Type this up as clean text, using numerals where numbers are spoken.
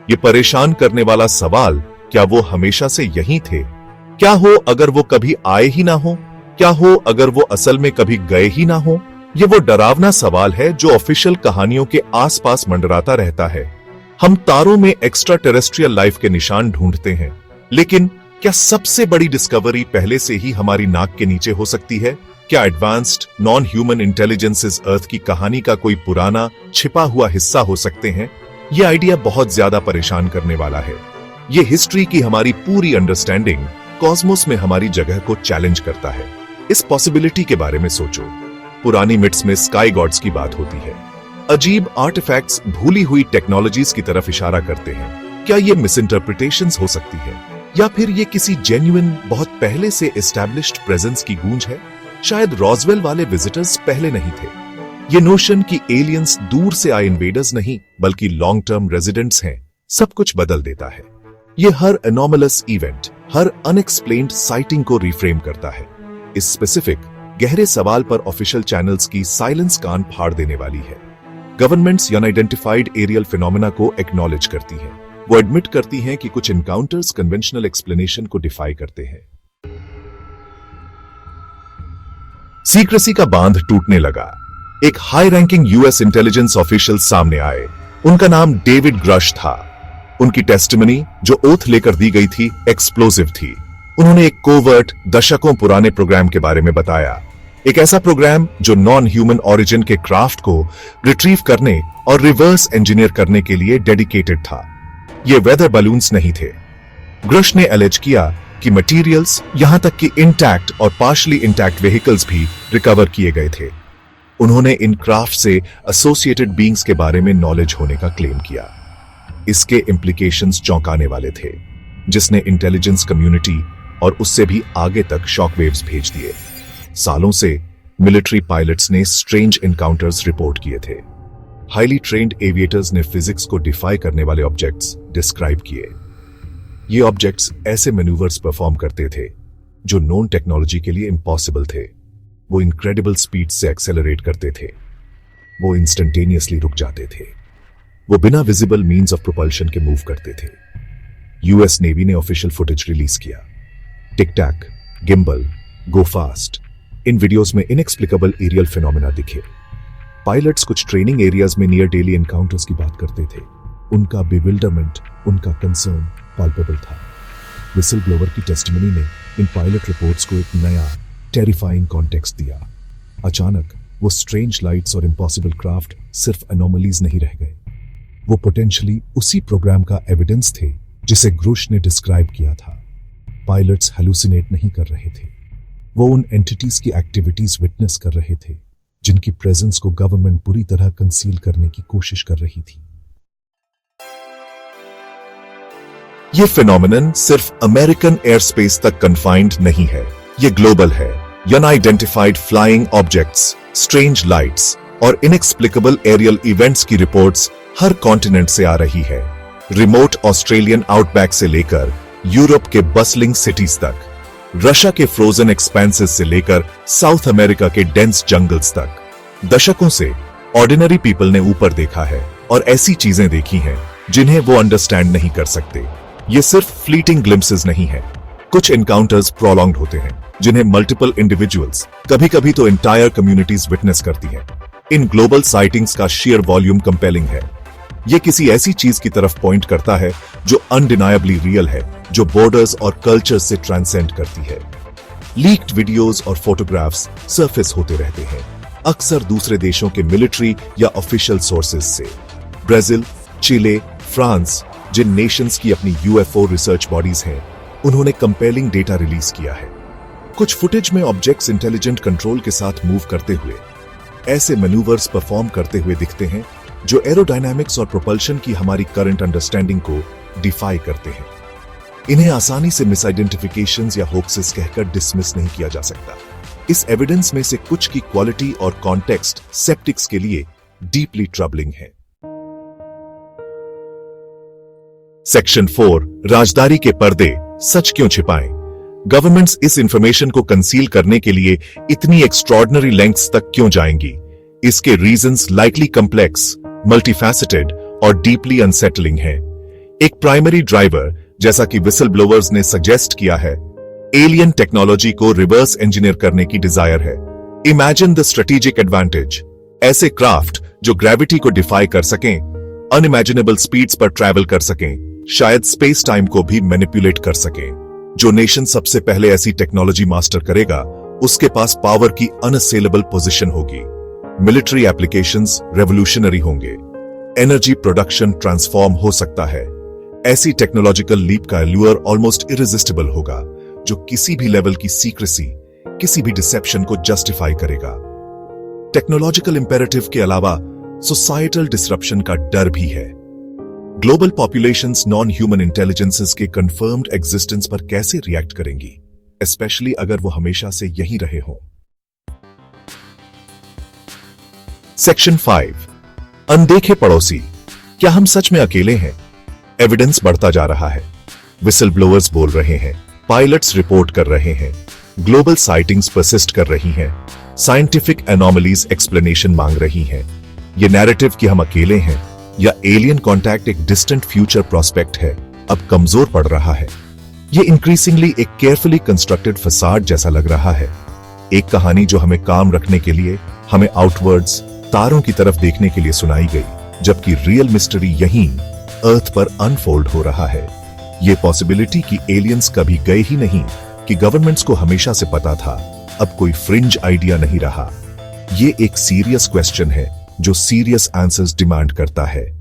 ये परेशान करने वाला सवाल, क्या वो हमेशा से यहीं थे? क्या हो अगर वो कभी आए ही ना हो? क्या हो अगर वो असल में कभी गए ही ना हो? ये वो डरावना सवाल है जो ऑफिशियल कहानियों के आसपास मंडराता रहता है। हम तारों में एक्स्ट्रा टेरेस्ट्रियल लाइफ के निशान ढूंढते हैं, लेकिन क्या सबसे बड़ी डिस्कवरी पहले से ही हमारी नाक के नीचे हो सकती है? क्या एडवांस्ड नॉन ह्यूमन इंटेलिजेंसेस अर्थ की कहानी का कोई पुराना छिपा हुआ हिस्सा हो सकते हैं? ये आइडिया बहुत ज्यादा परेशान करने वाला है। ये हिस्ट्री की हमारी पूरी अंडरस्टैंडिंग, कॉस्मोस में हमारी जगह को चैलेंज करता है। इस पॉसिबिलिटी के बारे में सोचो। पुरानी मिट्स में स्काई गॉड्स की बात होती है। अजीब आर्टिफैक्ट्स भूली हुई टेक्नोलॉजीज की तरफ इशारा करते हैं। क्या ये मिसइंटरप्रिटेशंस हो सकती है, या फिर ये किसी जेन्युइन, बहुत पहले से एस्टैब्लिश्ड प्रेजेंस की गूंज है? शायद रॉजवेल वाले विजिटर्स पहले नहीं थे। ये नोशन कि एलियंस दूर से आए इन्वेडर्स नहीं, बल्कि लॉन्ग टर्म रेजिडेंट्स हैं, सब कुछ बदल देता है। ये हर एनोमलस इवेंट, हर अनएक्सप्लेन्ड साइटिंग को रिफ्रेम करता है। इस स्पेसिफिक गहरे सवाल पर ऑफिशियल चैनल्स की साइलेंस कान फाड़ देने वाली है। गवर्नमेंट्स अनआइडेंटिफाइड एरियल फिनोमेना को एक्नॉलेज करती हैं। वो एडमिट करती हैं कि कुछ एनकाउंटर्स कन्वेंशनल एक्सप्लेनेशन को डिफाई करते हैं। सीक्रेसी का बांध टूटने लगा। एक high ranking US intelligence official सामने आए। उनका नाम डेविड ग्रश था। उनकी टेस्टिमनी जो ओथ लेकर दी गई थी, एक्सप्लोसिव थी। उन्होंने एक कोवर्ट, दशकों पुराने प्रोग्राम के बारे में बताया। एक ऐसा प्रोग्राम जो नॉन ह्यूमन ओरिजिन के क्राफ्ट को रिट्रीव करने और रिवर्स इंजीनियर करने के लिए डेडिकेटेड था। ये वेदर बलून्स नहीं थे। ग्रश ने एलेज किया कि मटेरियल्स, यहां तक कि इंटैक्ट और पार्शली इंटैक्ट व्हीकल्स भी रिकवर किए गए थे। उन्होंने इन क्राफ्ट से एसोसिएटेड बीइंग्स के बारे में नॉलेज होने का क्लेम किया। इसके इंप्लीकेशंस चौंकाने वाले थे, जिसने इंटेलिजेंस कम्युनिटी और उससे भी आगे तक शॉकवेव्स भेज दिए। सालों से मिलिट्री पायलट्स ने स्ट्रेंज एनकाउंटर्स रिपोर्ट किए थे। हाईली ट्रेन्ड एविएटर्स ने फिजिक्स को डिफाई करने वाले ऑब्जेक्ट्स डिस्क्राइब किए। ये ऑब्जेक्ट्स ऐसे मैन्यूवर्स परफॉर्म करते थे जो नोन टेक्नोलॉजी के लिए इम्पॉसिबल थे। वो इनक्रेडिबल स्पीड से एक्सेलरेट करते थे। वो इंस्टेंटेनियसली रुक जाते थे। वो बिना विजिबल मीन्स ऑफ प्रोपल्शन के मूव करते थे। यूएस नेवी ने ऑफिशियल फुटेज रिलीज किया। टिक टैक, गिम्बल, गो फास्ट, इन वीडियोस में इनएक्सप्लिकेबल एरियल फिनोमेना दिखे। पायलट्स कुछ ट्रेनिंग एरियाज में नियर डेली एनकाउंटर्स की बात करते थे। उनका बिविल्डरमेंट, उनका कंसर्न पाल्पेबल था। विसल ब्लोवर की टेस्टिमनी ने इन पायलट रिपोर्ट्स को एक नया टेरिफाइंग कॉन्टेक्स्ट दिया। अचानक वो स्ट्रेंज लाइट्स और इम्पॉसिबल क्राफ्ट सिर्फ एनोमलीज नहीं रह गए। वो पोटेंशियली उसी प्रोग्राम का एविडेंस थे जिसे ग्रुश ने डिस्क्राइब किया था। पायलट्स हेलुसिनेट नहीं कर रहे थे। वो उन एंटिटीज की एक्टिविटीज विटनेस कर रहे थे जिनकी प्रेजेंस को गवर्नमेंट बुरी तरह कंसील करने की कोशिश कर रही थी। ये फिनोमेनन सिर्फ अमेरिकन एयर स्पेस तक कन्फाइंड नहीं है। ये ग्लोबल है। Unidentified flying objects, strange lights और इनएक्सप्लिकेबल एरियल इवेंट्स की रिपोर्ट्स हर कॉन्टिनेंट से आ रही है। रिमोट ऑस्ट्रेलियन आउटबैक से लेकर यूरोप के बसलिंग सिटीज तक, रशिया के फ्रोजन एक्सपेंसेस से लेकर साउथ अमेरिका के डेंस जंगल्स तक। दशकों से ऑर्डिनरी पीपल ने ऊपर देखा है और ऐसी चीजें देखी हैं जिन्हें वो अंडरस्टैंड नहीं कर सकते। ये सिर्फ फ्लीटिंग ग्लिम्पसेस नहीं है। कुछ एनकाउंटर्स प्रोलॉन्ग्ड होते हैं जिन्हें मल्टीपल इंडिविजुअल्स, कभी कभी तो एंटायर कम्युनिटीज विटनेस करती हैं। इन ग्लोबल साइटिंग्स का शेयर वॉल्यूम कंपेलिंग है। ये किसी ऐसी चीज की तरफ पॉइंट करता है जो अनडिनायबली रियल है, जो बॉर्डर्स और कल्चर से ट्रांसेंड करती है। लीक्ड वीडियोस और फोटोग्राफ्स सरफेस होते रहते हैं, अक्सर दूसरे देशों के मिलिट्री या ऑफिशियल सोर्सेज से। ब्राजील, चिले, फ्रांस, जिन नेशंस की अपनी यूएफओ रिसर्च बॉडीज हैं, उन्होंने कंपेलिंग डेटा रिलीज किया है। कुछ फुटेज में ऑब्जेक्ट्स इंटेलिजेंट कंट्रोल के साथ मूव करते हुए, ऐसे मैन्यूवर्स परफॉर्म करते हुए दिखते हैं जो एरोडायनामिक्स और प्रोपल्शन की हमारी करंट अंडरस्टैंडिंग को डिफाई करते हैं। इन्हें आसानी से मिसआइडेंटिफिकेशंस या होक्सेस कहकर डिसमिस नहीं किया जा सकता। इस एविडेंस में से कुछ की क्वालिटी और कॉन्टेक्स्ट सेप्टिक्स के लिए डीपली ट्रबलिंग है। सेक्शन 4, राजदारी के पर्दे सच क्यों छिपाएं? गवर्नमेंट्स इस इंफॉर्मेशन को कंसील करने के लिए इतनी एक्स्ट्रॉर्डिनरी लेंथ्स तक क्यों जाएंगी? इसके रीजंस लाइकली कॉम्प्लेक्स, मल्टीफैसेटेड और डीपली अनसेटलिंग हैं। एक प्राइमरी ड्राइवर, जैसा कि विसल ब्लोअर्स ने सजेस्ट किया है, एलियन टेक्नोलॉजी को रिवर्स इंजीनियर करने की डिजायर है। Imagine the strategic advantage. ऐसे क्राफ्ट जो ग्रेविटी को डिफाई कर सकें, अनइमेजिनेबल स्पीड्स पर ट्रैवल कर सकें, शायद स्पेस टाइम को भी मैनिपुलेट कर सकें। जो नेशन सबसे पहले ऐसी टेक्नोलॉजी मास्टर करेगा, उसके पास पावर की अनअसेलेबल पोजीशन होगी। मिलिट्री एप्लीकेशंस रेवोल्यूशनरी होंगे। एनर्जी प्रोडक्शन ट्रांसफॉर्म हो सकता है। ऐसी टेक्नोलॉजिकल लीप का एल्यूर ऑलमोस्ट इरेजिस्टिबल होगा, जो किसी भी लेवल की सीक्रेसी, किसी भी डिसेप्शन को जस्टिफाई करेगा। टेक्नोलॉजिकल इंपेरेटिव के अलावा सोसाइटल डिसरप्शन का डर भी है। Global populations non human intelligences के कंफर्म्ड एग्जिस्टेंस पर कैसे रिएक्ट करेंगी, स्पेशली अगर वो हमेशा से यहीं रहे हों। सेक्शन 5, अनदेखे पड़ोसी। क्या हम सच में अकेले हैं? एविडेंस बढ़ता जा रहा है। विसल ब्लोअर्स बोल रहे हैं, पायलट्स रिपोर्ट कर रहे हैं, ग्लोबल साइटिंग्स परसिस्ट कर रही हैं, साइंटिफिक एनोमलीज एक्सप्लेनेशन मांग रही हैं। ये नैरेटिव कि हम अकेले हैं या एलियन कॉन्टैक्ट एक डिस्टेंट फ्यूचर प्रोस्पेक्ट है, अब कमजोर पड़ रहा है। ये इंक्रीजिंगली एक केयरफुली कंस्ट्रक्टेड फसाड जैसा लग रहा है। एक कहानी जो हमें काम रखने के लिए, हमें आउटवर्ड्स, तारों की तरफ देखने के लिए सुनाई गई, जबकि रियल मिस्ट्री यहीं अर्थ पर अनफोल्ड हो रहा है। ये पॉसिबिलिटी कि एलियंस कभी गए ही नहीं, कि गवर्नमेंट्स को हमेशा से पता था, अब कोई फ्रिंज आइडिया नहीं रहा। ये एक सीरियस क्वेश्चन है जो सीरियस आंसर्स डिमांड करता है।